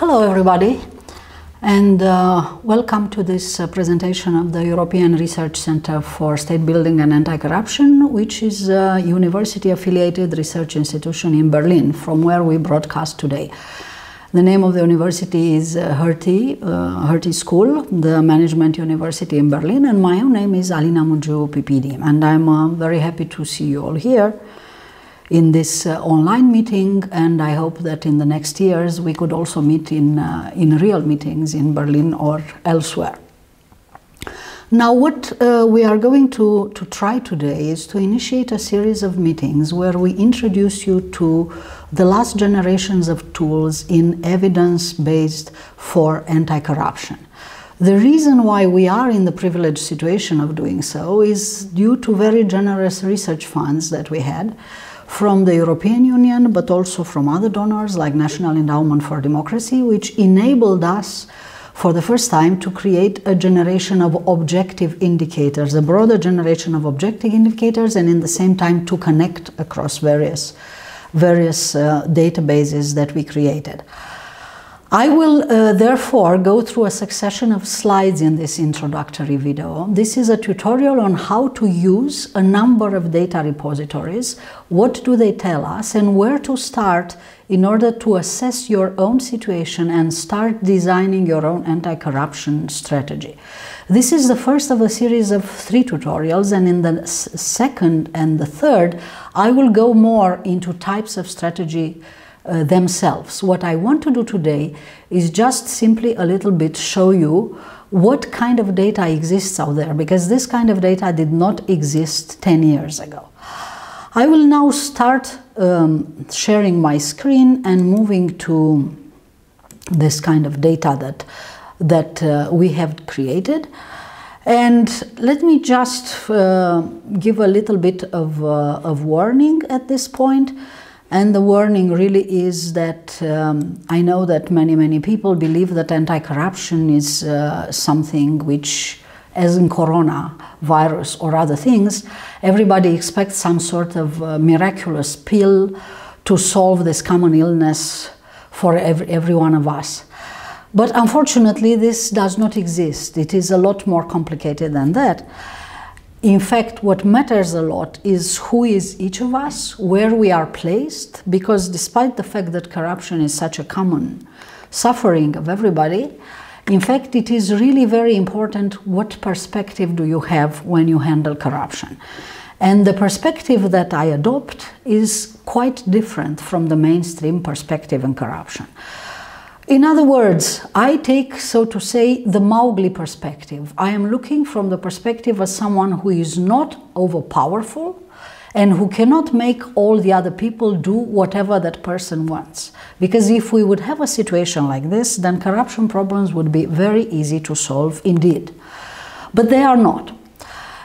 Hello everybody, and welcome to this presentation of the European Research Center for State Building and Anti-Corruption, which is a university-affiliated research institution in Berlin, from where we broadcast today. The name of the university is Hertie School, the Management University in Berlin, and my own name is Alina Mungiu-Pippidi, and I'm very happy to see you all here in this online meeting, and I hope that in the next years we could also meet in real meetings in Berlin or elsewhere. Now what we are going to try today is to initiate a series of meetings where we introduce you to the last generations of tools in evidence-based for anti-corruption. The reason why we are in the privileged situation of doing so is due to very generous research funds that we had from the European Union, but also from other donors like National Endowment for Democracy, which enabled us for the first time to create a generation of objective indicators, a broader generation of objective indicators, and in the same time to connect across various databases that we created. I will therefore go through a succession of slides in this introductory video. This is a tutorial on how to use a number of data repositories, what do they tell us, and where to start in order to assess your own situation and start designing your own anti-corruption strategy. This is the first of a series of 3 tutorials, and in the second and the third, I will go more into types of strategy themselves. What I want to do today is just simply a little bit show you what kind of data exists out there, because this kind of data did not exist 10 years ago. I will now start sharing my screen and moving to this kind of data that we have created. And let me just give a little bit of warning at this point. And the warning really is that I know that many people believe that anti-corruption is something which, as in coronavirus or other things, everybody expects some sort of miraculous pill to solve this common illness for every one of us. But unfortunately, this does not exist. It is a lot more complicated than that. In fact, what matters a lot is who is each of us, where we are placed, because despite the fact that corruption is such a common suffering of everybody, in fact, it is really very important what perspective do you have when you handle corruption. And the perspective that I adopt is quite different from the mainstream perspective on corruption. In other words, I take, so to say, the Mowgli perspective. I am looking from the perspective of someone who is not overpowerful and who cannot make all the other people do whatever that person wants. Because if we would have a situation like this, then corruption problems would be very easy to solve indeed. But they are not.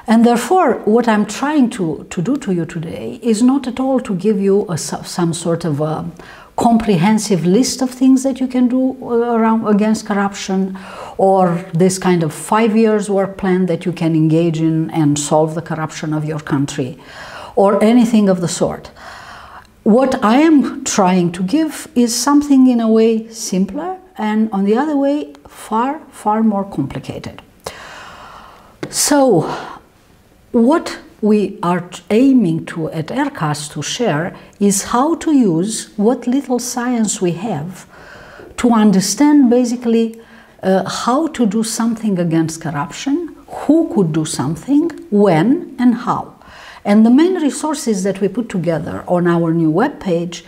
And therefore, what I'm trying to do to you today is not at all to give you some sort of a comprehensive list of things that you can do against corruption, or this kind of 5 years work plan that you can engage in and solve the corruption of your country, or anything of the sort. What I am trying to give is something in a way simpler, and on the other way far more complicated. So what we are aiming to at ERCAS to share is how to use what little science we have to understand basically how to do something against corruption, who could do something, when and how. And the main resources that we put together on our new webpage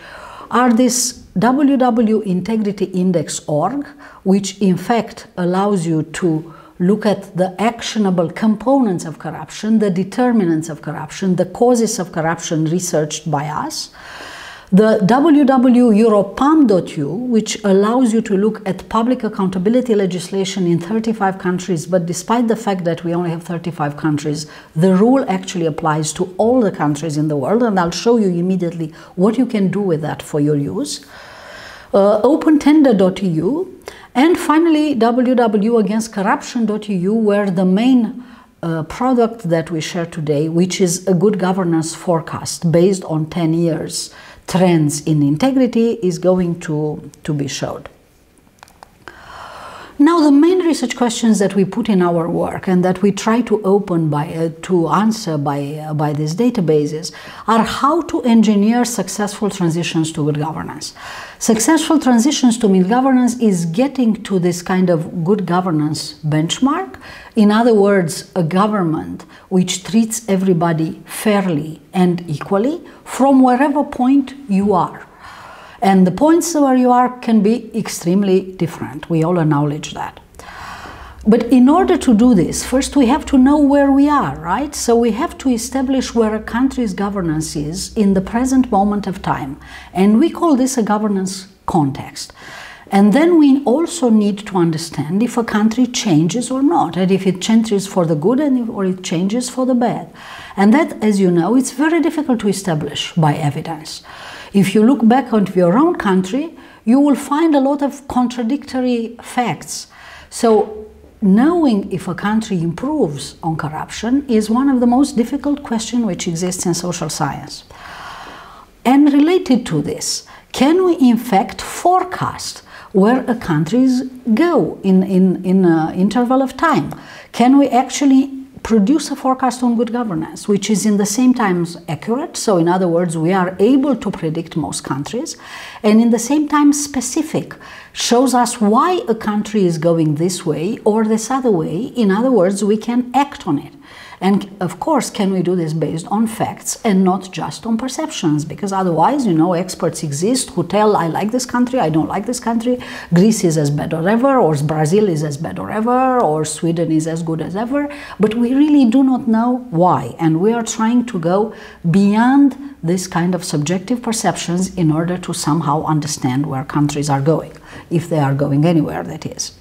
are this www.integrityindex.org, which in fact allows you to look at the actionable components of corruption, the determinants of corruption, the causes of corruption researched by us. The www.europam.eu, which allows you to look at public accountability legislation in 35 countries, but despite the fact that we only have 35 countries, the rule actually applies to all the countries in the world, and I'll show you immediately what you can do with that for your use. opentender.eu, and finally www.againstcorruption.eu, where the main product that we share today, which is a good governance forecast based on 10 years trends in integrity, is going to be showed. Now, the main research questions that we put in our work and that we try to open to answer by these databases are how to engineer successful transitions to good governance. Successful transitions to good governance is getting to this kind of good governance benchmark. In other words, a government which treats everybody fairly and equally from wherever point you are. And the points where you are can be extremely different. We all acknowledge that. But in order to do this, first we have to know where we are, right? So we have to establish where a country's governance is in the present moment of time. And we call this a governance context. And then we also need to understand if a country changes or not, and if it changes for the good or it changes for the bad. And that, as you know, it's very difficult to establish by evidence. If you look back onto your own country, you will find a lot of contradictory facts. So knowing if a country improves on corruption is one of the most difficult questions which exists in social science. And related to this, can we in fact forecast where a countries go in an interval of time? Can we actually produce a forecast on good governance, which is in the same time accurate? So in other words, we are able to predict most countries, and in the same time specific, shows us why a country is going this way or this other way. In other words, we can act on it. And of course, can we do this based on facts and not just on perceptions? Because otherwise, you know, experts exist who tell, I like this country, I don't like this country, Greece is as bad as ever, or Brazil is as bad as ever, or Sweden is as good as ever. But we really do not know why. And we are trying to go beyond this kind of subjective perceptions in order to somehow understand where countries are going, if they are going anywhere, that is.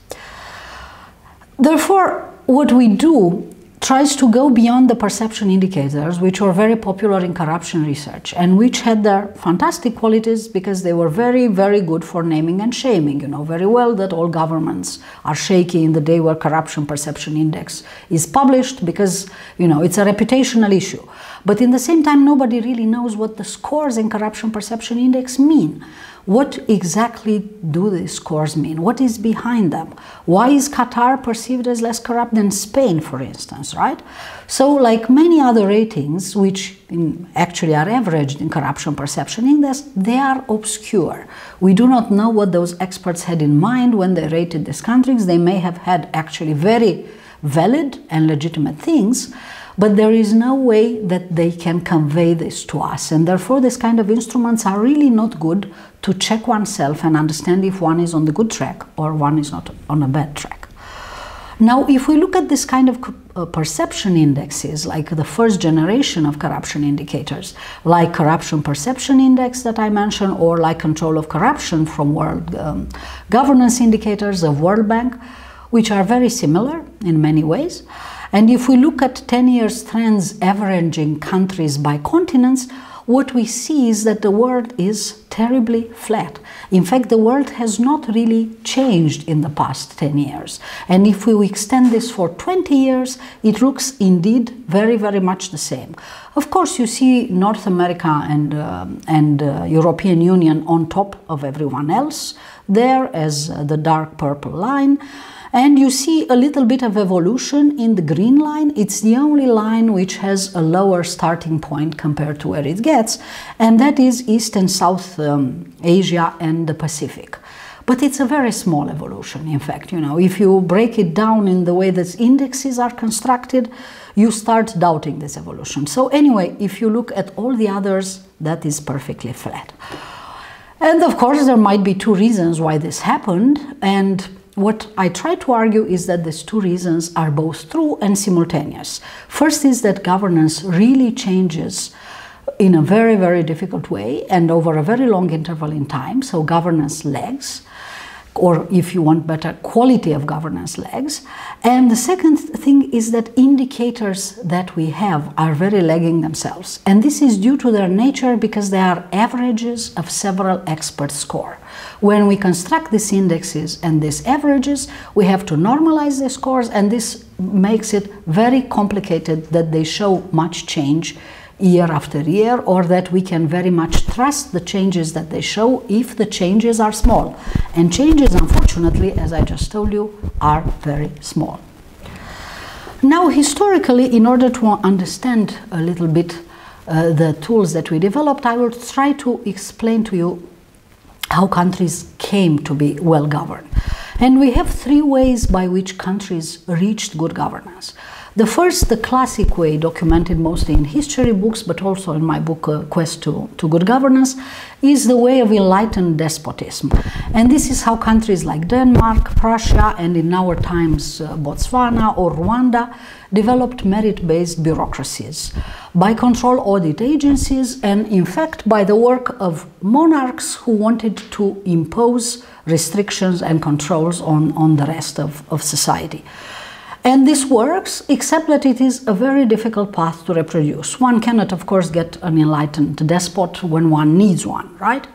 Therefore, what we do tries to go beyond the perception indicators, which were very popular in corruption research and which had their fantastic qualities because they were very, very good for naming and shaming. You know very well that all governments are shaky in the day where corruption perception index is published because, you know, it's a reputational issue. But in the same time, nobody really knows what the scores in corruption perception index mean. What exactly do these scores mean? What is behind them? Why is Qatar perceived as less corrupt than Spain, for instance, right? So like many other ratings, which actually are averaged in corruption perception index, they are obscure. We do not know what those experts had in mind when they rated these countries. They may have had actually very valid and legitimate things, but there is no way that they can convey this to us. And therefore, this kind of instruments are really not good to check oneself and understand if one is on the good track or one is not on a bad track. Now, if we look at this kind of perception indexes, like the first generation of corruption indicators, like corruption perception index that I mentioned, or like control of corruption from world governance indicators of World Bank, which are very similar in many ways. And if we look at 10 years trends averaging countries by continents, what we see is that the world is terribly flat. In fact, the world has not really changed in the past 10 years. And if we extend this for 20 years, it looks indeed very, very much the same. Of course, you see North America and European Union on top of everyone else there as the dark purple line. And you see a little bit of evolution in the green line. It's the only line which has a lower starting point compared to where it gets, and that is East and South Asia and the Pacific. But it's a very small evolution, in fact. You know, if you break it down in the way that indexes are constructed, you start doubting this evolution. So anyway, if you look at all the others, that is perfectly flat. And of course, there might be two reasons why this happened, and what I try to argue is that these two reasons are both true and simultaneous. First is that governance really changes in a very, very difficult way and over a very long interval in time. So governance lags, or if you want better, quality of governance lags. And the second thing is that indicators that we have are very lagging themselves. And this is due to their nature because they are averages of several expert scores. When we construct these indexes and these averages, we have to normalize the scores, and this makes it very complicated that they show much change year after year, or that we can very much trust the changes that they show if the changes are small. And changes, unfortunately, as I just told you, are very small. Now, historically, in order to understand a little bit the tools that we developed, I will try to explain to you how countries came to be well governed. And we have three ways by which countries reached good governance. The first, the classic way, documented mostly in history books, but also in my book, Quest to Good Governance, is the way of enlightened despotism. And this is how countries like Denmark, Prussia, and in our times Botswana or Rwanda developed merit-based bureaucracies by control audit agencies, and in fact by the work of monarchs who wanted to impose restrictions and controls on the rest of society. And this works, except that it is a very difficult path to reproduce. One cannot, of course, get an enlightened despot when one needs one, right?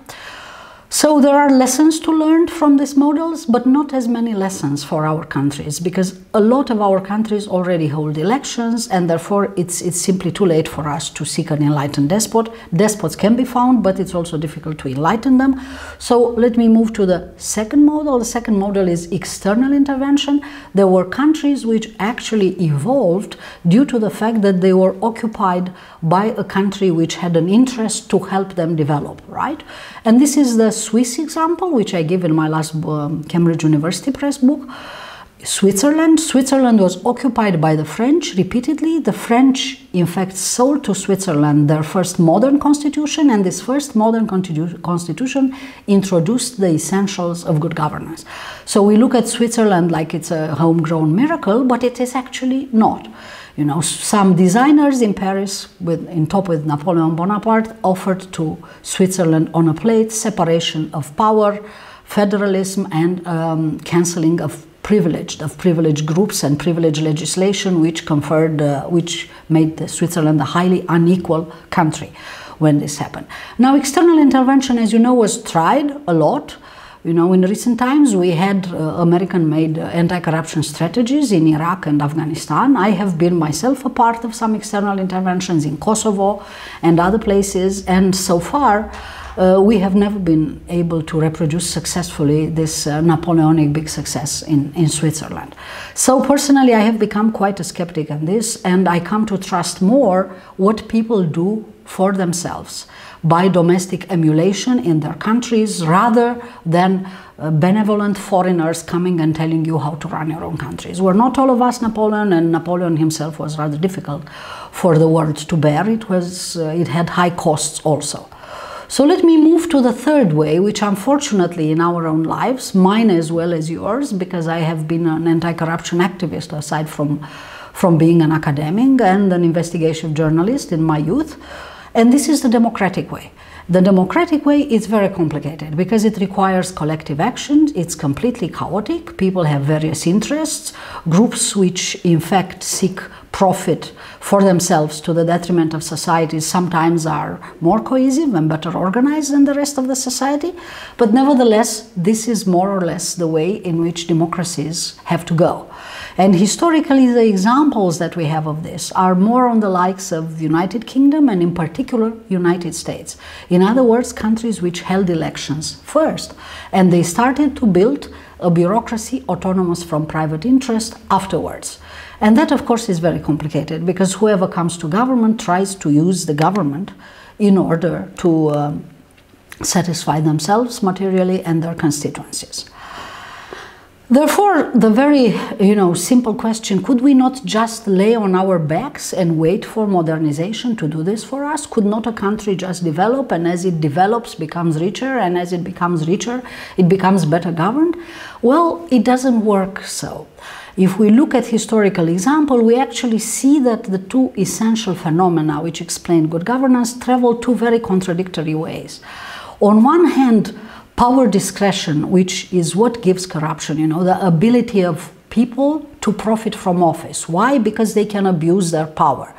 So there are lessons to learn from these models, but not as many lessons for our countries, because a lot of our countries already hold elections, and therefore it's simply too late for us to seek an enlightened despot. Despots can be found, but it's also difficult to enlighten them. So let me move to the second model. The second model is external intervention. There were countries which actually evolved due to the fact that they were occupied by a country which had an interest to help them develop, right? And this is the Swiss example, which I give in my last Cambridge University Press book. Switzerland was occupied by the French repeatedly. The French, in fact, sold to Switzerland their first modern constitution, and this first modern constitution introduced the essentials of good governance. So we look at Switzerland like it's a homegrown miracle, but it is actually not. You know, some designers in Paris, in top with Napoleon Bonaparte, offered to Switzerland on a plate separation of power, federalism, and cancelling of privileged groups and privileged legislation, which made Switzerland a highly unequal country when this happened. Now, external intervention, as you know, was tried a lot. You know, in recent times, we had American-made anti-corruption strategies in Iraq and Afghanistan. I have been myself a part of some external interventions in Kosovo and other places, and so far, we have never been able to reproduce successfully this Napoleonic big success in Switzerland. So personally, I have become quite a skeptic on this, and I come to trust more what people do for themselves by domestic emulation in their countries, rather than benevolent foreigners coming and telling you how to run your own countries. We're not all of us Napoleon, and Napoleon himself was rather difficult for the world to bear. It had high costs also. So let me move to the third way, which unfortunately in our own lives, mine as well as yours, because I have been an anti-corruption activist aside from being an academic and an investigative journalist in my youth, and this is the democratic way. The democratic way is very complicated because it requires collective action. It's completely chaotic. People have various interests. Groups which in fact seek profit for themselves to the detriment of society sometimes are more cohesive and better organized than the rest of the society. But nevertheless, this is more or less the way in which democracies have to go. And historically, the examples that we have of this are more on the likes of the United Kingdom and in particular United States. In other words, countries which held elections first, and they started to build a bureaucracy autonomous from private interest afterwards. And that, of course, is very complicated because whoever comes to government tries to use the government in order to satisfy themselves materially and their constituencies. Therefore, the very simple question, could we not just lay on our backs and wait for modernization to do this for us? Could not a country just develop, and as it develops becomes richer, and as it becomes richer it becomes better governed? Well, it doesn't work so. If we look at historical example, we actually see that the two essential phenomena which explain good governance travel two very contradictory ways. On one hand, power discretion, which is what gives corruption, the ability of people to profit from office. Why? Because they can abuse their power.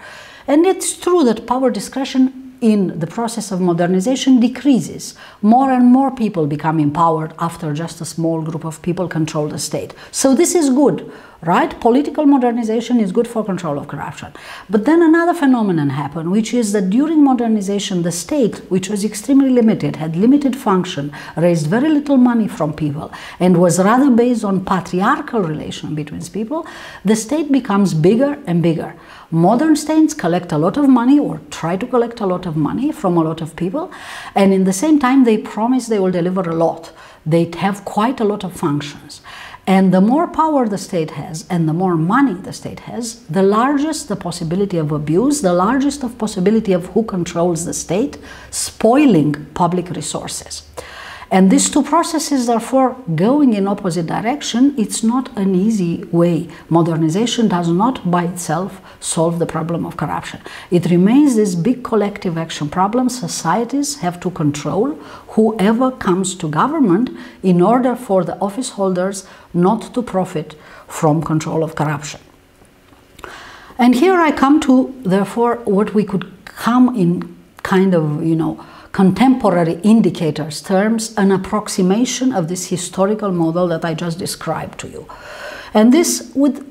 And it's true that power discretion in the process of modernization decreases. More and more people become empowered after just a small group of people control the state. So this is good, right? Political modernization is good for control of corruption. But then another phenomenon happened, which is that during modernization, the state, which was extremely limited, had limited function, raised very little money from people, and was rather based on patriarchal relation between people, the state becomes bigger and bigger. Modern states collect a lot of money, or try to collect a lot of money from a lot of people, and in the same time they promise they will deliver a lot. They have quite a lot of functions. And the more power the state has and the more money the state has, the largest the possibility of abuse, the largest the possibility of who controls the state, spoiling public resources. And these two processes, therefore, going in opposite direction, it's not an easy way. Modernization does not by itself solve the problem of corruption. It remains this big collective action problem. Societies have to control whoever comes to government in order for the office holders not to profit from control of corruption. And here I come to, therefore, what we could come in kind of, contemporary indicators terms, an approximation of this historical model that I just described to you. And this would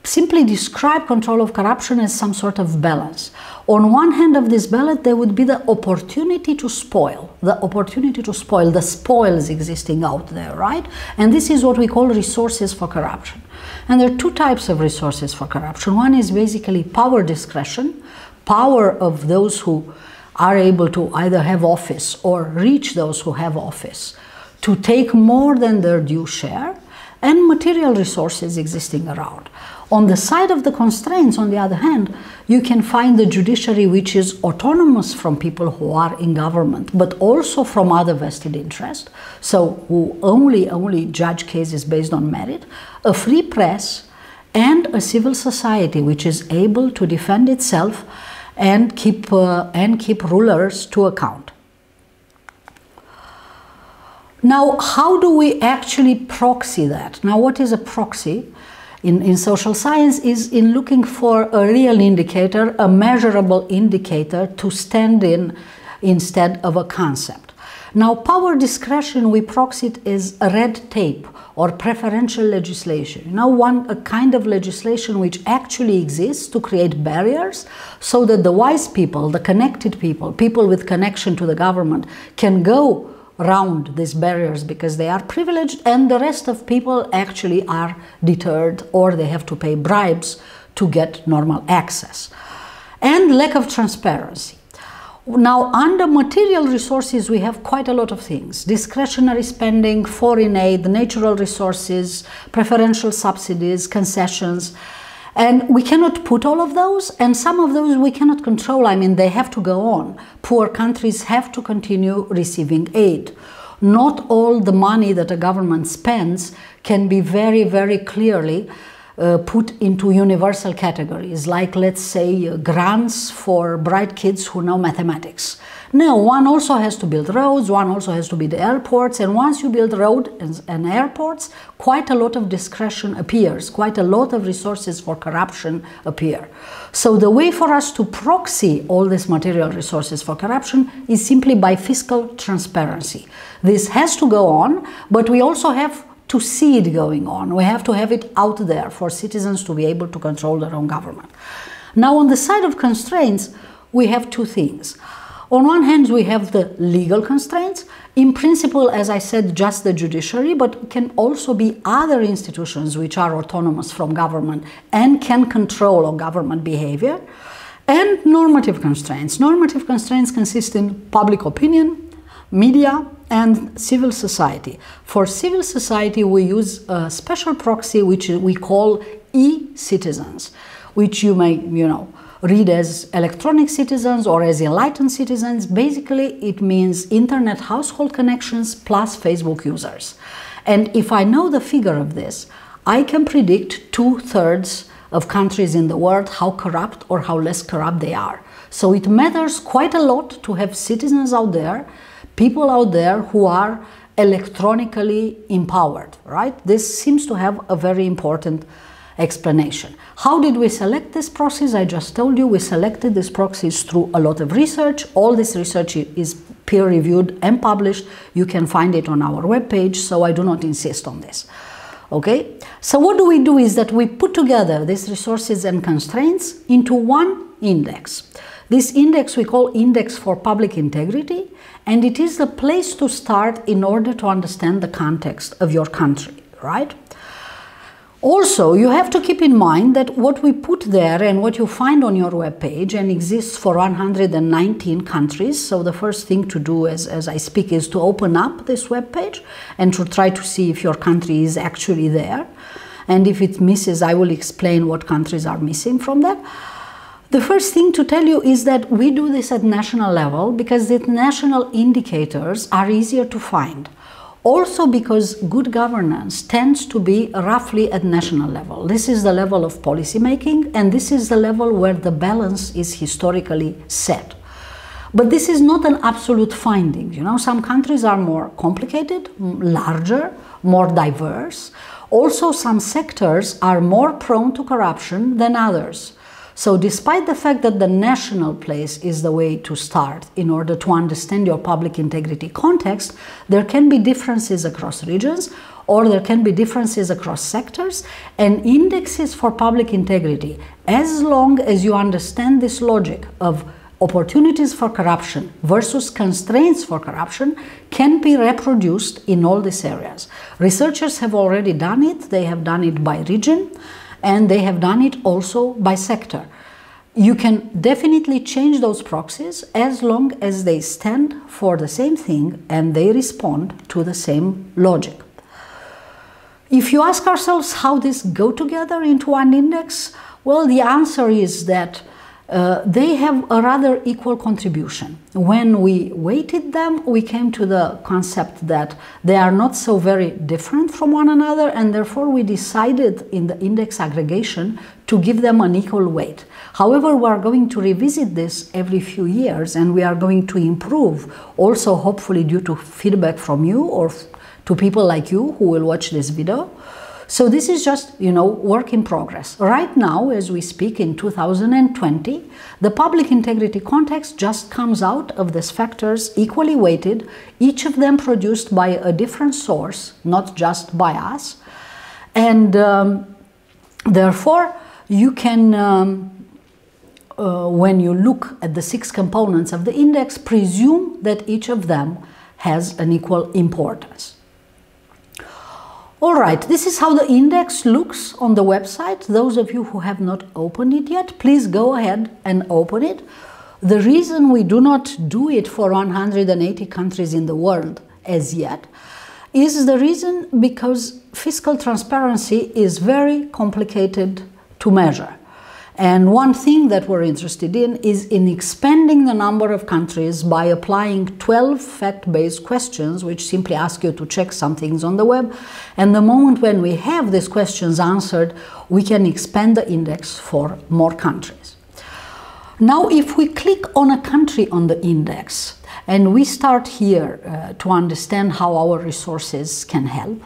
simply describe control of corruption as some sort of balance. On one hand of this balance, there would be the opportunity to spoil, the spoils existing out there, right? And this is what we call resources for corruption. And there are two types of resources for corruption. One is basically power discretion, power of those who are able to either have office or reach those who have office to take more than their due share, and material resources existing around. On the side of the constraints, on the other hand, you can find the judiciary, which is autonomous from people who are in government, but also from other vested interests, so who only judge cases based on merit, a free press, and a civil society which is able to defend itself and keep rulers to account. Now, how do we actually proxy that? Now, what is a proxy in social science is in looking for a real indicator, a measurable indicator to stand in instead of a concept. Now, power discretion, we proxy it as a red tape or preferential legislation. A kind of legislation which actually exists to create barriers so that the wise people, the connected people, people with connection to the government can go around these barriers because they are privileged, and the rest of people actually are deterred or they have to pay bribes to get normal access. And lack of transparency. Now, under material resources, we have quite a lot of things. Discretionary spending, foreign aid, natural resources, preferential subsidies, concessions. And we cannot put all of those, and some of those we cannot control. I mean, they have to go on. Poor countries have to continue receiving aid. Not all the money that a government spends can be very, very clearly put into universal categories, like, let's say, grants for bright kids who know mathematics. No, one also has to build roads, one also has to build airports, and once you build roads and airports, quite a lot of discretion appears, quite a lot of resources for corruption appear. So the way for us to proxy all these material resources for corruption is simply by fiscal transparency. This has to go on, but we also have to see it going on. We have to have it out there for citizens to be able to control their own government. Now, on the side of constraints, we have two things. On one hand, we have the legal constraints. In principle, as I said, just the judiciary, but can also be other institutions which are autonomous from government and can control government behavior. And normative constraints. Normative constraints consist in public opinion, media, and civil society. For civil society, we use a special proxy which we call e-citizens, which you may, read as electronic citizens or as enlightened citizens. Basically, it means internet household connections plus Facebook users. And if I know the figure of this, I can predict 2/3 of countries in the world how corrupt or how less corrupt they are. So it matters quite a lot to have citizens out there, people out there who are electronically empowered, right? This seems to have a very important explanation. How did we select this proxies? I just told you we selected these proxies through a lot of research. All this research is peer-reviewed and published. You can find it on our webpage, so I do not insist on this. Okay, so what do we do is that we put together these resources and constraints into one index. This index we call Index for Public Integrity, and it is the place to start in order to understand the context of your country, right? Also, you have to keep in mind that what we put there and what you find on your webpage and exists for 119 countries. So the first thing to do as I speak is to open up this webpage and to try to see if your country is actually there. And if it misses, I will explain what countries are missing from that. The first thing to tell you is that we do this at national level because the national indicators are easier to find. Also because good governance tends to be roughly at national level. This is the level of policy making, and this is the level where the balance is historically set. But this is not an absolute finding. You know, some countries are more complicated, larger, more diverse. Also, some sectors are more prone to corruption than others. So despite the fact that the national place is the way to start in order to understand your public integrity context, there can be differences across regions, or there can be differences across sectors, and indexes for public integrity, as long as you understand this logic of opportunities for corruption versus constraints for corruption, can be reproduced in all these areas. Researchers have already done it. They have done it by region, and they have done it also by sector. You can definitely change those proxies as long as they stand for the same thing and they respond to the same logic. If you ask ourselves how these go together into one index, well, the answer is that they have a rather equal contribution. When we weighted them, we came to the concept that they are not so very different from one another, and therefore we decided in the index aggregation to give them an equal weight. However, we are going to revisit this every few years, and we are going to improve, also hopefully due to feedback from you or to people like you who will watch this video. So this is just, you know, work in progress. Right now, as we speak in 2020, the public integrity context just comes out of these factors equally weighted, each of them produced by a different source, not just by us. And therefore, you can, when you look at the 6 components of the index, presume that each of them has an equal importance. All right, this is how the index looks on the website. Those of you who have not opened it yet, please go ahead and open it. The reason we do not do it for 180 countries in the world as yet is the reason because fiscal transparency is very complicated to measure. And one thing that we're interested in is in expanding the number of countries by applying 12 fact-based questions, which simply ask you to check some things on the web. And the moment when we have these questions answered, we can expand the index for more countries. Now, if we click on a country on the index, and we start here to understand how our resources can help,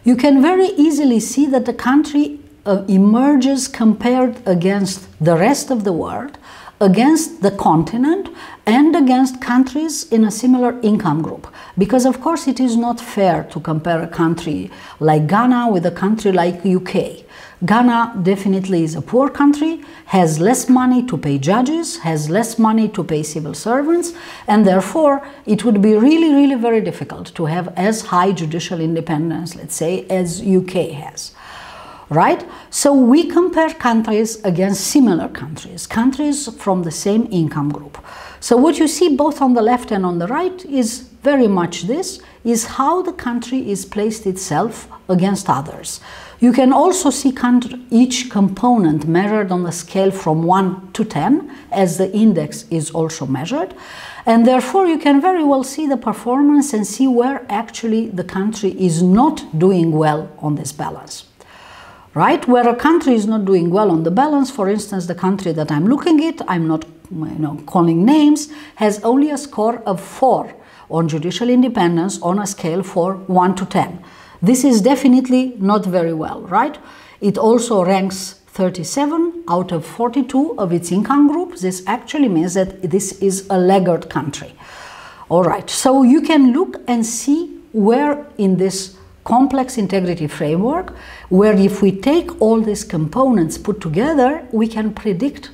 you can very easily see that the country emerges compared against the rest of the world, against the continent, and against countries in a similar income group. Because of course it is not fair to compare a country like Ghana with a country like UK. Ghana definitely is a poor country, has less money to pay judges, has less money to pay civil servants, and therefore it would be really, really very difficult to have as high judicial independence, let's say, as UK has. Right? So we compare countries against similar countries, countries from the same income group. So what you see both on the left and on the right is very much this, is how the country is placed itself against others. You can also see each component measured on the scale from 1 to 10, as the index is also measured. And therefore you can very well see the performance and see where actually the country is not doing well on this balance. Right? Where a country is not doing well on the balance, for instance, the country that I'm looking at, I'm not calling names, has only a score of 4 on judicial independence on a scale for 1 to 10. This is definitely not very well, right? It also ranks 37 out of 42 of its income group. This actually means that this is a laggard country. All right, so you can look and see where in this complex integrity framework, where if we take all these components put together, we can predict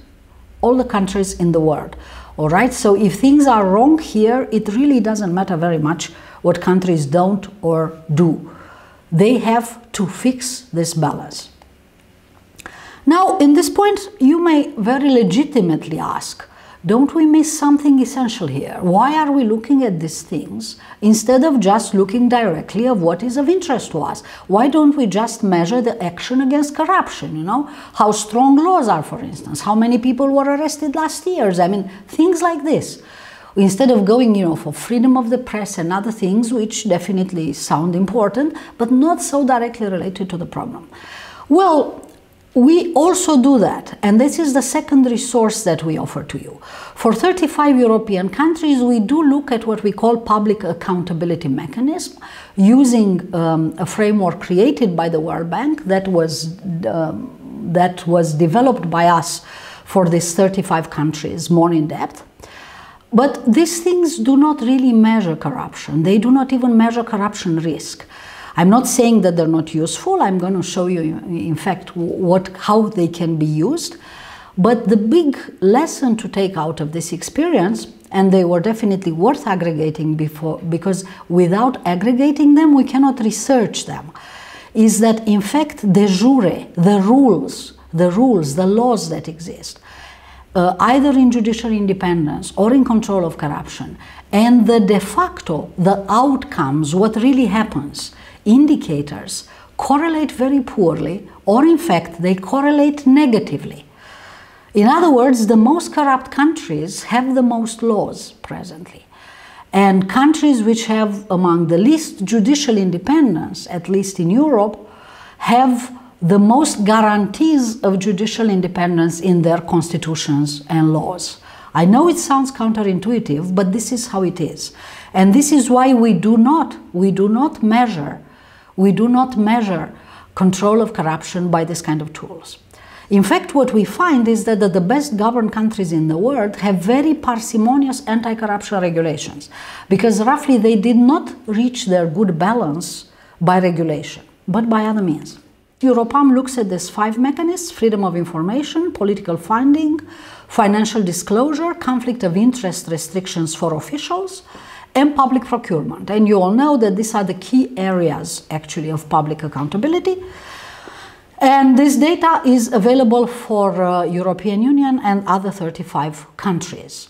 all the countries in the world. All right, so if things are wrong here, it really doesn't matter very much what countries don't or do. They have to fix this balance. Now, in this point, you may very legitimately ask, don't we miss something essential here? Why are we looking at these things instead of just looking directly at what is of interest to us? Why don't we just measure the action against corruption, you know? How strong laws are, for instance, how many people were arrested last year? I mean, things like this. Instead of going, you know, for freedom of the press and other things, which definitely sound important, but not so directly related to the problem. Well, we also do that, and this is the second resource that we offer to you. For 35 European countries, we do look at what we call public accountability mechanism, using a framework created by the World Bank that was developed by us for these 35 countries more in depth. But these things do not really measure corruption. They do not even measure corruption risk. I'm not saying that they're not useful. I'm going to show you, in fact, how they can be used. But the big lesson to take out of this experience, and they were definitely worth aggregating before, because without aggregating them, we cannot research them, is that, in fact, de jure, the rules, the laws that exist, either in judicial independence or in control of corruption, and the de facto, the outcomes, what really happens, indicators correlate very poorly, or in fact they correlate negatively. In other words, the most corrupt countries have the most laws presently, and countries which have among the least judicial independence, at least in Europe, have the most guarantees of judicial independence in their constitutions and laws. I know it sounds counterintuitive, but this is how it is, and this is why we do not measure control of corruption by this kind of tools. In fact, what we find is that the best governed countries in the world have very parsimonious anti-corruption regulations, because roughly they did not reach their good balance by regulation, but by other means. Europam looks at these 5 mechanisms: freedom of information, political funding, financial disclosure, conflict of interest restrictions for officials, and public procurement. And you all know that these are the key areas actually of public accountability. And this data is available for European Union and other 35 countries.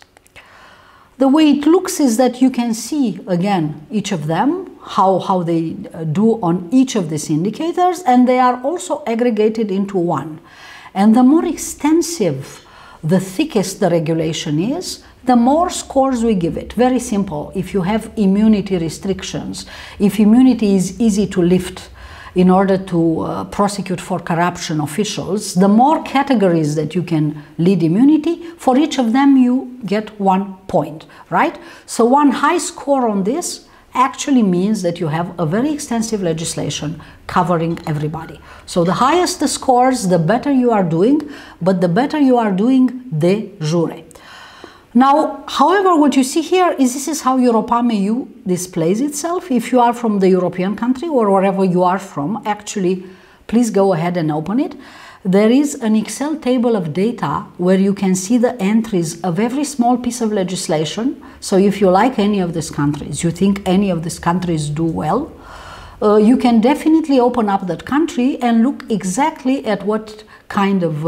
The way it looks is that you can see again each of them, how they do on each of these indicators, and they are also aggregated into one. And the more extensive, the thickest the regulation is, the more scores we give it. Very simple. If you have immunity restrictions, if immunity is easy to lift in order to prosecute for corruption officials, the more categories that you can lead immunity, for each of them you get 1 point, right? So one high score on this actually means that you have a very extensive legislation covering everybody. So the highest the scores, the better you are doing, but the better you are doing de jure. Now, however, what you see here is this is how Europam EU displays itself. If you are from the European country or wherever you are from, actually, please go ahead and open it. There is an Excel table of data where you can see the entries of every small piece of legislation. So if you like any of these countries, you think any of these countries do well, you can definitely open up that country and look exactly at what kind of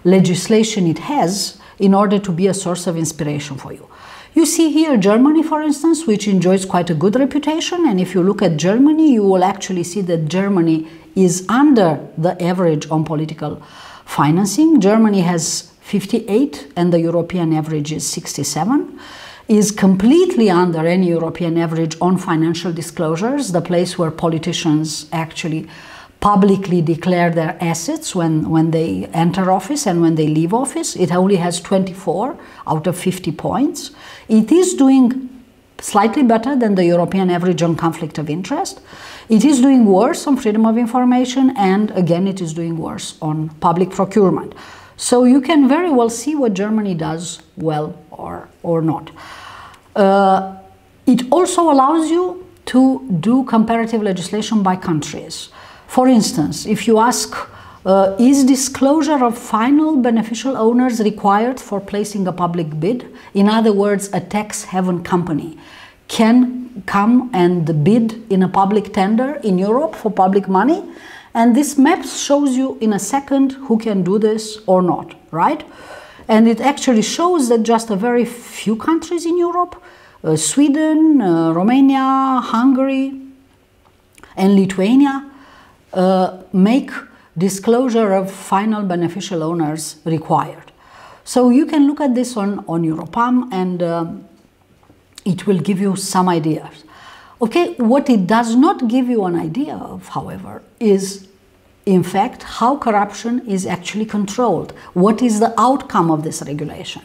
legislation it has, in order to be a source of inspiration for you. You see here Germany, for instance, which enjoys quite a good reputation, and if you look at Germany, you will actually see that Germany is under the average on political financing. Germany has 58 and the European average is 67, is completely under any European average on financial disclosures, the place where politicians actually publicly declare their assets when they enter office and when they leave office. It only has 24 out of 50 points. It is doing slightly better than the European average on conflict of interest. It is doing worse on freedom of information, and again, it is doing worse on public procurement. So you can very well see what Germany does well or not. It also allows you to do comparative legislation by countries. For instance, if you ask, is disclosure of final beneficial owners required for placing a public bid? In other words, a tax haven company can come and bid in a public tender in Europe for public money, and this map shows you in a second who can do this or not, right? And it actually shows that just a very few countries in Europe, Sweden, Romania, Hungary, and Lithuania, make disclosure of final beneficial owners required. So you can look at this on Europam, and it will give you some ideas. Okay, what it does not give you an idea of, however, is in fact how corruption is actually controlled. What is the outcome of this regulation?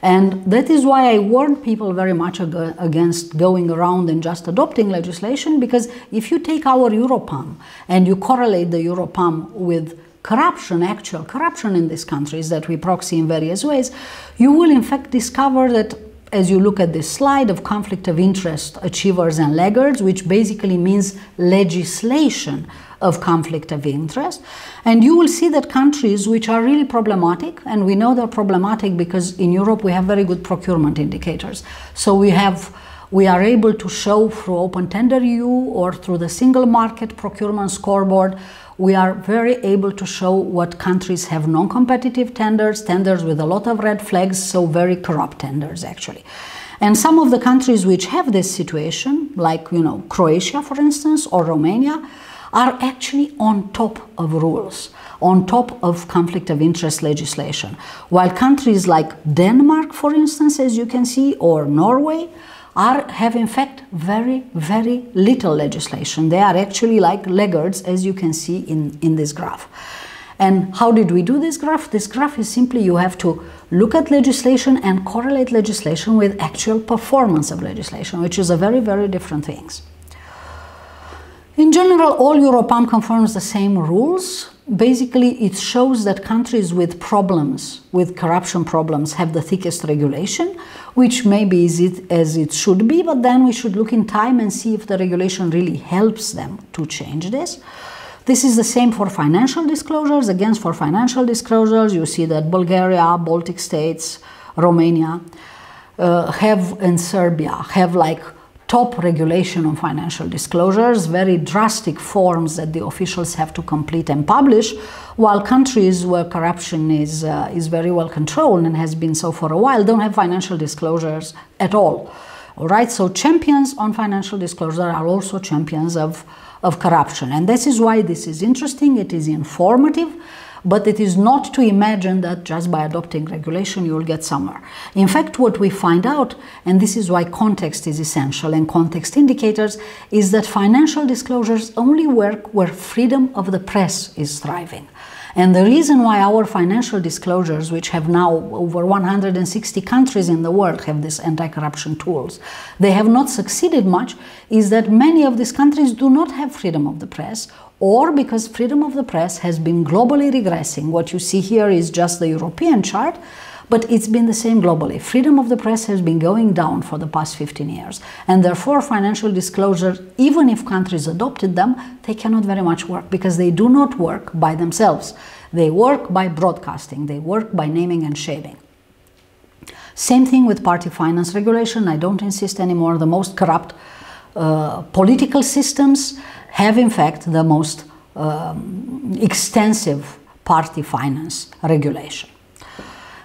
And that is why I warn people very much against going around and just adopting legislation, because if you take our Europam and you correlate the Europam with corruption, actual corruption in these countries that we proxy in various ways, you will in fact discover that, as you look at this slide of conflict of interest achievers and laggards, which basically means legislation of conflict of interest, and you will see that countries which are really problematic, and we know they're problematic because in Europe we have very good procurement indicators. So we are able to show through Open Tender EU or through the Single Market Procurement Scoreboard, we are very able to show what countries have non-competitive tenders, tenders with a lot of red flags, so very corrupt tenders actually. And some of the countries which have this situation, like Croatia for instance, or Romania, are actually on top of rules, on top of conflict of interest legislation. While countries like Denmark, for instance, as you can see, or Norway, have in fact very, very little legislation. They are actually like laggards, as you can see in this graph. And how did we do this graph? This graph is simply you have to look at legislation and correlate legislation with actual performance of legislation, which is a very, very different things. In general, all Europam confirms the same rules. Basically, it shows that countries with problems, with corruption problems, have the thickest regulation, which maybe is as it should be, but then we should look in time and see if the regulation really helps them to change this. This is the same for financial disclosures. Again, for financial disclosures, you see that Bulgaria, Baltic states, Romania and Serbia have like top regulation on financial disclosures, very drastic forms that the officials have to complete and publish, while countries where corruption is very well controlled and has been so for a while don't have financial disclosures at all. All right, so champions on financial disclosure are also champions of corruption, and this is why this is interesting, it is informative, but it is not to imagine that just by adopting regulation you will get somewhere. In fact, what we find out, and this is why context is essential and context indicators, is that financial disclosures only work where freedom of the press is thriving. And the reason why our financial disclosures, which have now over 160 countries in the world have these anti-corruption tools, they have not succeeded much, is that many of these countries do not have freedom of the press, or because freedom of the press has been globally regressing. What you see here is just the European chart, but it's been the same globally. Freedom of the press has been going down for the past 15 years, and therefore financial disclosures, even if countries adopted them, they cannot very much work because they do not work by themselves. They work by broadcasting, they work by naming and shaming. Same thing with party finance regulation. I don't insist anymore. The most corrupt political systems have in fact the most extensive party finance regulation.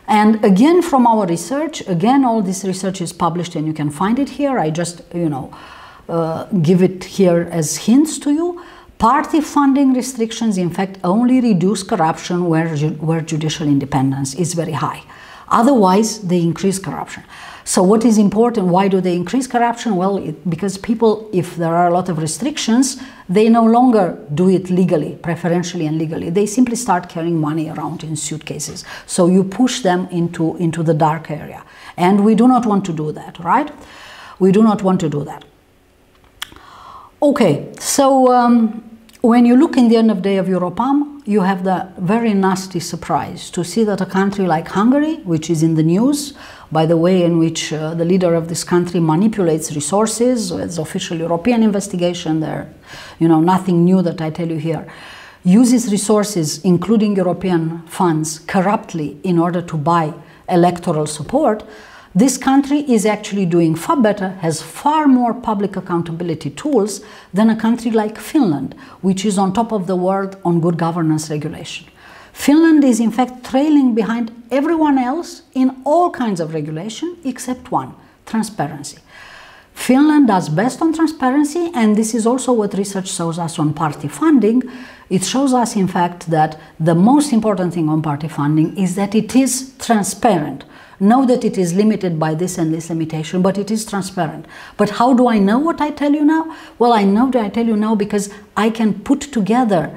And again, from our research, again, all this research is published and you can find it here. I just, give it here as hints to you. Party funding restrictions, in fact, only reduce corruption where judicial independence is very high. Otherwise, they increase corruption. So what is important? Why do they increase corruption? Well, because people, if there are a lot of restrictions, they no longer do it legally, preferentially and legally. They simply start carrying money around in suitcases. So you push them into the dark area. And we do not want to do that, right? We do not want to do that. Okay, so when you look in the end of day of Europam, you have the very nasty surprise to see that a country like Hungary, which is in the news by the way in which the leader of this country manipulates resources, it's official European investigation there, nothing new that I tell you here, uses resources, including European funds, corruptly in order to buy electoral support. This country is actually doing far better, has far more public accountability tools than a country like Finland, which is on top of the world on good governance regulation. Finland is in fact trailing behind everyone else in all kinds of regulation except one, transparency. Finland does best on transparency, and this is also what research shows us on party funding. It shows us in fact that the most important thing on party funding is that it is transparent. Know that it is limited by this and this limitation, but it is transparent. But how do I know what I tell you now? Well, I know that I tell you now because I can put together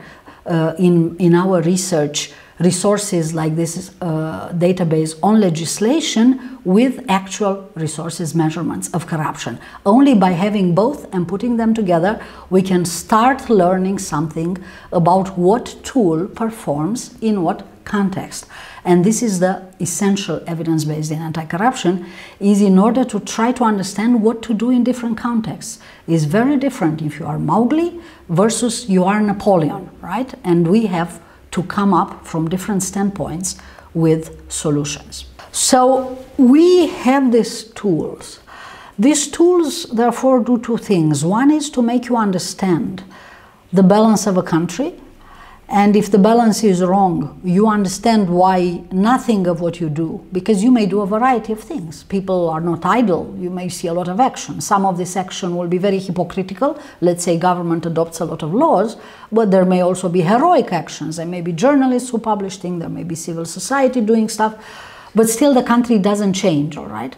in our research resources like this database on legislation with actual resources measurements of corruption. Only by having both and putting them together, we can start learning something about what tool performs in what context. And this is the essential evidence-based in anti-corruption, is in order to try to understand what to do in different contexts. It's very different if you are Mowgli versus you are Napoleon, right? And we have to come up from different standpoints with solutions. So we have these tools. These tools, therefore, do two things. One is to make you understand the balance of a country. And if the balance is wrong, you understand why nothing of what you do, because you may do a variety of things. People are not idle. You may see a lot of action. Some of this action will be very hypocritical. Let's say government adopts a lot of laws, but there may also be heroic actions. There may be journalists who publish things. There may be civil society doing stuff, but still the country doesn't change, all right?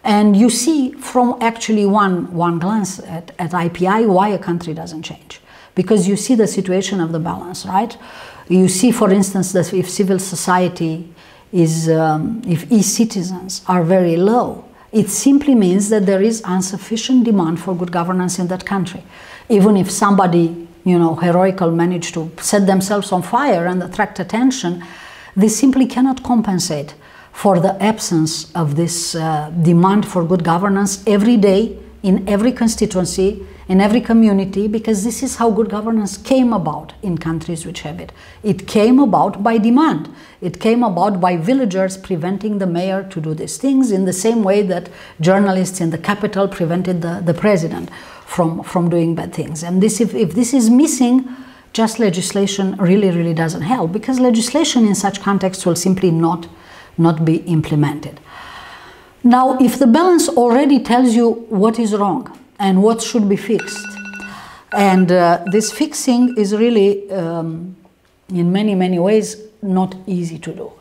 And you see from actually one glance at IPI why a country doesn't change. Because you see the situation of the balance, right? You see, for instance, that if civil society is, if e-citizens are very low, it simply means that there is insufficient demand for good governance in that country. Even if somebody, heroical managed to set themselves on fire and attract attention, they simply cannot compensate for the absence of this demand for good governance every day in every constituency, in every community, because this is how good governance came about in countries which have it. It came about by demand. It came about by villagers preventing the mayor to do these things in the same way that journalists in the capital prevented the president from doing bad things. And this, if this is missing, just legislation really doesn't help, because legislation in such contexts will simply not be implemented. Now, if the balance already tells you what is wrong and what should be fixed, and this fixing is really, in many ways, not easy to do,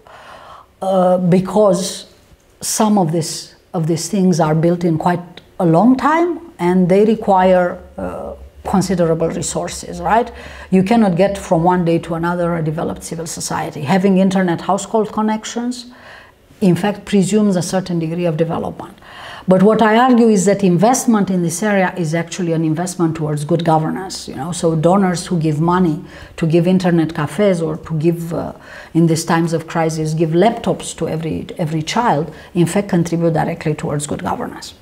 because some of these things are built in quite a long time, and they require considerable resources, right? You cannot get from one day to another a developed civil society. Having internet household connections, in fact, presumes a certain degree of development. But what I argue is that investment in this area is actually an investment towards good governance. So donors who give money to give internet cafes or to give, in these times of crisis, give laptops to every child, in fact, contribute directly towards good governance.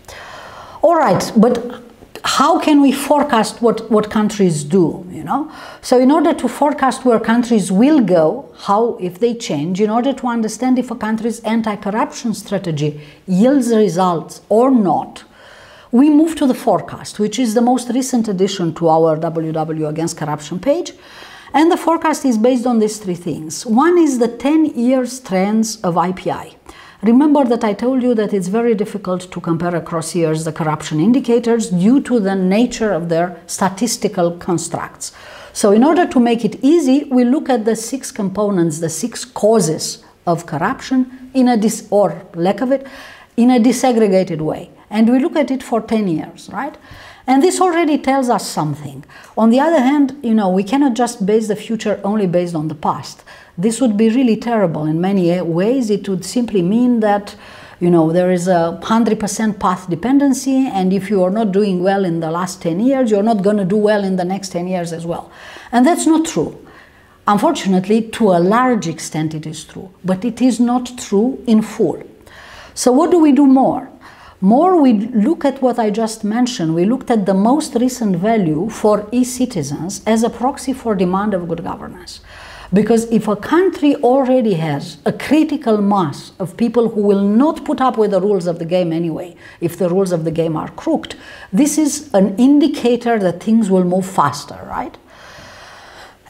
All right, but how can we forecast what countries do? So in order to forecast where countries will go, how, if they change, in order to understand if a country's anti-corruption strategy yields results or not, we move to the forecast, which is the most recent addition to our WW Against Corruption page. And the forecast is based on these three things. One is the 10-year trends of IPI. Remember that I told you that it's very difficult to compare across years the corruption indicators due to the nature of their statistical constructs. So in order to make it easy, we look at the 6 components, the 6 causes of corruption, or lack of it, in a disaggregated way. And we look at it for 10 years, right? And this already tells us something. On the other hand, we cannot just base the future only based on the past. This would be really terrible in many ways. It would simply mean that You know, there is a 100% path dependency, and if you are not doing well in the last 10 years, you're not going to do well in the next 10 years as well. And that's not true. Unfortunately, to a large extent it is true, but it is not true in full. So what do we do more? More, we look at what I just mentioned. We looked at the most recent value for e-citizens as a proxy for demand of good governance. Because if a country already has a critical mass of people who will not put up with the rules of the game anyway, if the rules of the game are crooked, this is an indicator that things will move faster, right?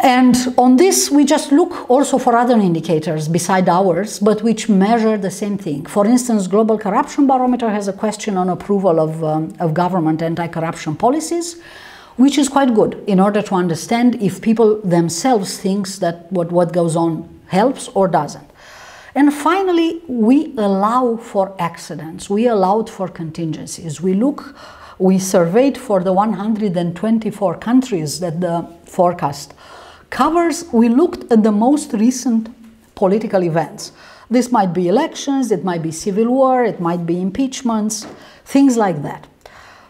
And on this, we just look also for other indicators beside ours, but which measure the same thing. For instance, Global Corruption Barometer has a question on approval of government anti-corruption policies, which is quite good in order to understand if people themselves think that what goes on helps or doesn't. And finally, we allow for accidents. We allowed for contingencies. We surveyed for the 124 countries that the forecast covers. We looked at the most recent political events. This might be elections, it might be civil war, it might be impeachments, things like that.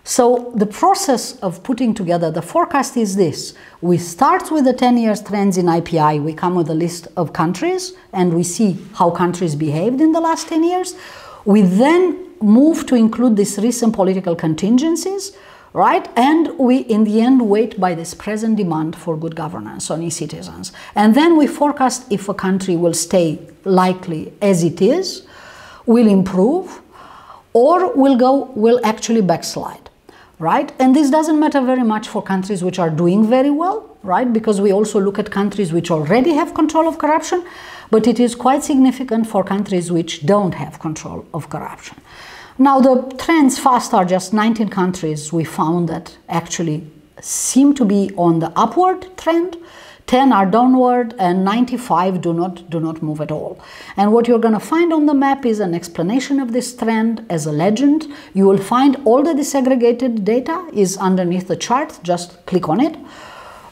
So the process of putting together the forecast is this. We start with the 10 years trends in IPI. We come with a list of countries and we see how countries behaved in the last 10 years. We then move to include these recent political contingencies, right? And we, in the end, weight by this present demand for good governance on e-citizens. And then we forecast if a country will stay likely as it is, will improve, or will actually backslide. Right? And this doesn't matter very much for countries which are doing very well, right? Because we also look at countries which already have control of corruption, but it is quite significant for countries which don't have control of corruption. Now, the trends fast are just 19 countries we found that actually seem to be on the upward trend, 10 are downward, and 95 do not move at all. And what you're going to find on the map is an explanation of this trend as a legend. You will find all the disaggregated data is underneath the chart. Just click on it,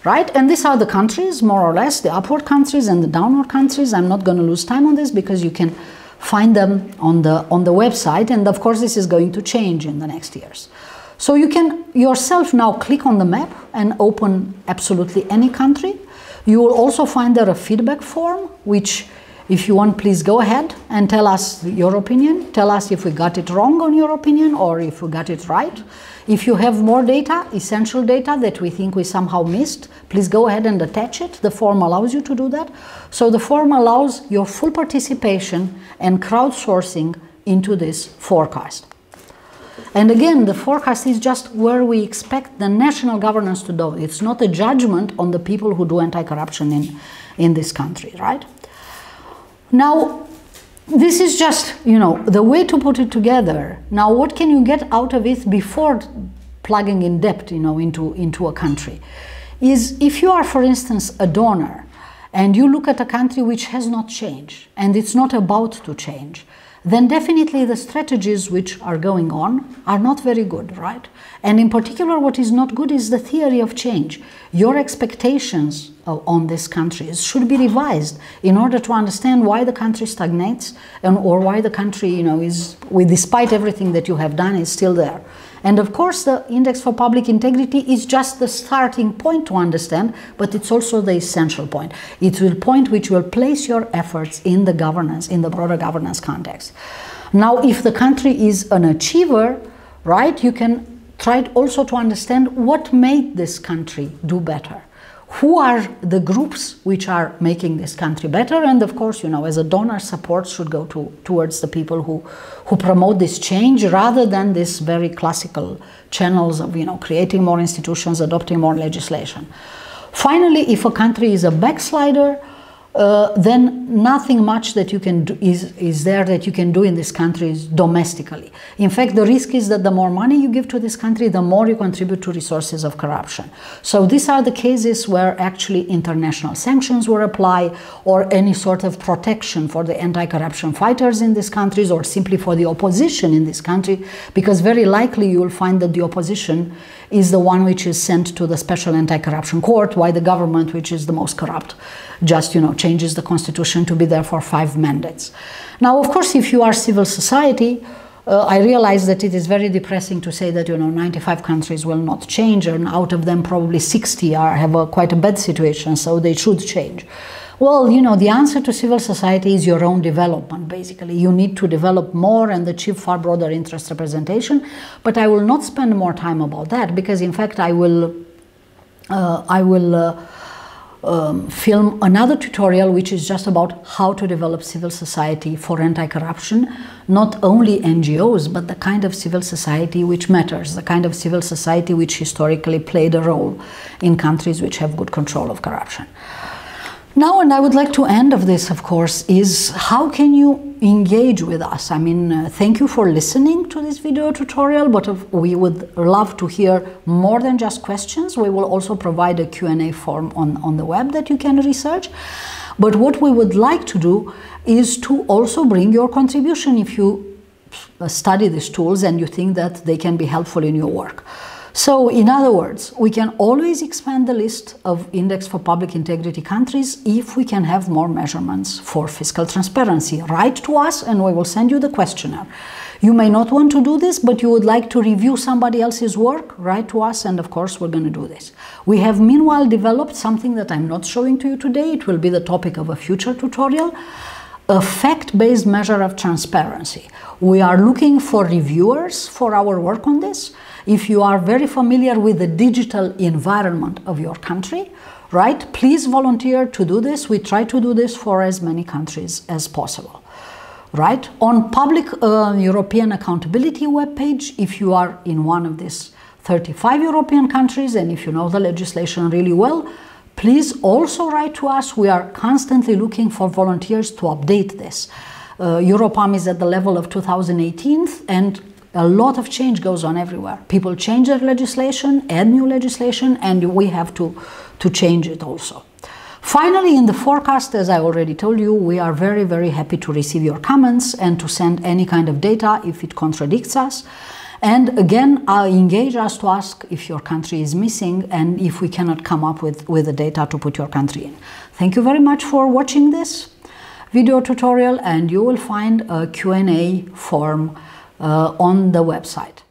right? And these are the countries, more or less, the upward countries and the downward countries. I'm not going to lose time on this because you can find them on the website. And of course, this is going to change in the next years. So you can yourself now click on the map and open absolutely any country. You will also find there a feedback form, which, if you want, please go ahead and tell us your opinion. Tell us if we got it wrong on your opinion or if we got it right. If you have more data, essential data that we think we somehow missed, please go ahead and attach it. The form allows you to do that. So the form allows your full participation and crowdsourcing into this forecast. And again, the forecast is just where we expect the national governance to do. It's not a judgment on the people who do anti-corruption in this country, right? Now, this is just, you know, the way to put it together. Now, what can you get out of it before plugging in debt, you know, into a country? Is if you are, for instance, a donor and you look at a country which has not changed and it's not about to change, then definitely the strategies which are going on are not very good, right? And in particular, what is not good is the theory of change. Your expectations on these countries should be revised in order to understand why the country stagnates or why the country, you know, despite everything that you have done, is still there. And of course, the Index for Public Integrity is just the starting point to understand, but it's also the essential point. It's the point which will place your efforts in the governance, in the broader governance context. Now, if the country is an achiever, right, you can try also to understand what made this country do better. Who are the groups which are making this country better? And of course, you know, as a donor, support should go towards the people who promote this change rather than this very classical channels of, you know, creating more institutions, adopting more legislation. Finally, if a country is a backslider, then nothing much that you can do is there that you can do in this country domestically. In fact, the risk is that the more money you give to this country, the more you contribute to resources of corruption. So these are the cases where actually international sanctions were applied, or any sort of protection for the anti-corruption fighters in these countries, or simply for the opposition in this country, because very likely you will find that the opposition is the one which is sent to the Special Anti-Corruption Court, while the government, which is the most corrupt, just, you know, changes the constitution to be there for 5 mandates. Now, of course, if you are civil society, I realize that it is very depressing to say that 95 countries will not change, and out of them probably 60 have quite a bad situation, so they should change. Well, the answer to civil society is your own development, basically. You need to develop more and achieve far broader interest representation, but I will not spend more time about that, because in fact I will film another tutorial which is just about how to develop civil society for anti-corruption, not only NGOs, but the kind of civil society which matters, the kind of civil society which historically played a role in countries which have good control of corruption. Now, and I would like to end of this, of course, is how can you engage with us? I mean, thank you for listening to this video tutorial, but we would love to hear more than just questions. We will also provide a Q&A form on the web that you can research. But what we would like to do is to also bring your contribution if you study these tools and you think that they can be helpful in your work. So, in other words, we can always expand the list of index for public integrity countries if we can have more measurements for fiscal transparency. Write to us and we will send you the questionnaire. You may not want to do this, but you would like to review somebody else's work, write to us, and of course we're going to do this. We have meanwhile developed something that I'm not showing to you today. It will be the topic of a future tutorial. A fact-based measure of transparency. We are looking for reviewers for our work on this. If you are very familiar with the digital environment of your country, right, please volunteer to do this. We try to do this for as many countries as possible, right? On public European accountability webpage, if you are in one of these 35 European countries and if you know the legislation really well, please also write to us. We are constantly looking for volunteers to update this. Europam is at the level of 2018 and a lot of change goes on everywhere. People change their legislation, add new legislation, and we have to change it also. Finally, in the forecast, as I already told you, we are very, very happy to receive your comments and to send any kind of data if it contradicts us. And again, engage us to ask if your country is missing and if we cannot come up with the data to put your country in. Thank you very much for watching this video tutorial, and you will find a Q&A form on the website.